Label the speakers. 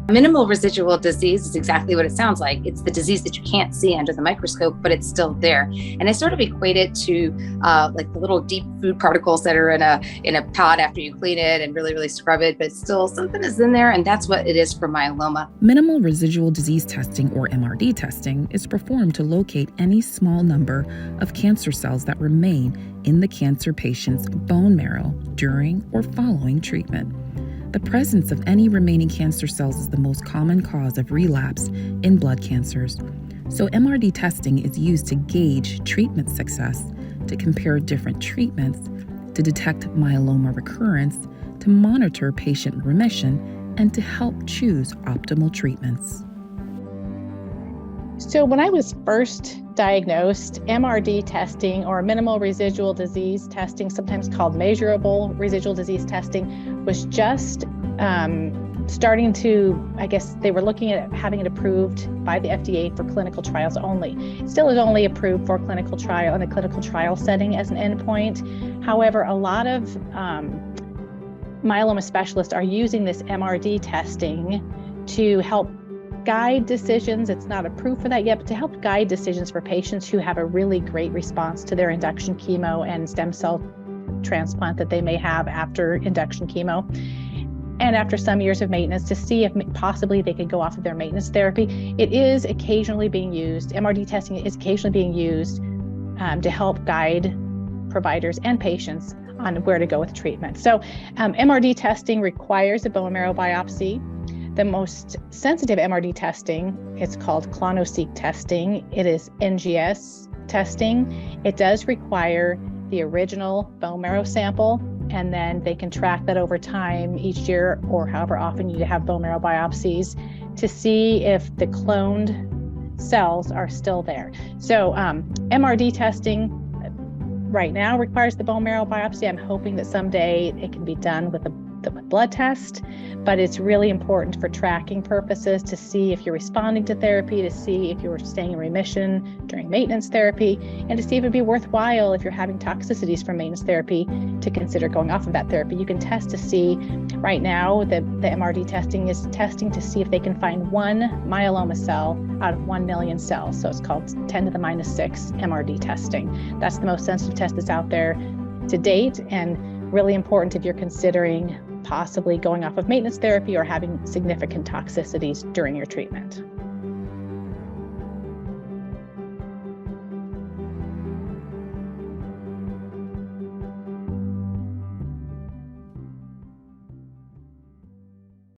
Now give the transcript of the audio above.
Speaker 1: Minimal residual disease is exactly what it sounds like. It's the disease that you can't see under the microscope, but it's still there. And I sort of equate it to like the little deep food particles that are in a pot after you clean it and really scrub it, but still something is in there, and that's what it is for myeloma.
Speaker 2: Minimal residual disease testing, or MRD testing, is performed to locate any small number of cancer cells that remain in the cancer patient's bone marrow during or following treatment. The presence of any remaining cancer cells is the most common cause of relapse in blood cancers. So MRD testing is used to gauge treatment success, to compare different treatments, to detect myeloma recurrence, to monitor patient remission, and to help choose optimal treatments.
Speaker 3: So when I was first diagnosed, MRD testing, or minimal residual disease testing, sometimes called measurable residual disease testing, was just starting to, I guess they were looking at having it approved by the FDA for clinical trials only. It still is only approved for clinical trial in a clinical trial setting as an endpoint. However, a lot of myeloma specialists are using this MRD testing to help guide decisions. It's not approved for that yet, but to help guide decisions for patients who have a really great response to their induction chemo and stem cell transplant that they may have after induction chemo. And after some years of maintenance, to see if possibly they could go off of their maintenance therapy. It is occasionally being used, MRD testing is occasionally being used to help guide providers and patients on where to go with treatment. So MRD testing requires a bone marrow biopsy. The most sensitive MRD testing, it's called clonoSEQ testing. It is NGS testing. It does require the original bone marrow sample, and then they can track that over time each year or however often you have bone marrow biopsies to see if the cloned cells are still there. So MRD testing right now requires the bone marrow biopsy. I'm hoping that someday it can be done with a blood test, but it's really important for tracking purposes to see if you're responding to therapy, to see if you're staying in remission during maintenance therapy, and to see if it'd be worthwhile if you're having toxicities from maintenance therapy to consider going off of that therapy. You can test to see, right now, the MRD testing is testing to see if they can find one myeloma cell out of 1 million cells. So it's called 10 to the minus 6 MRD testing. That's the most sensitive test that's out there to date, and really important if you're considering possibly going off of maintenance therapy or having significant toxicities during your treatment.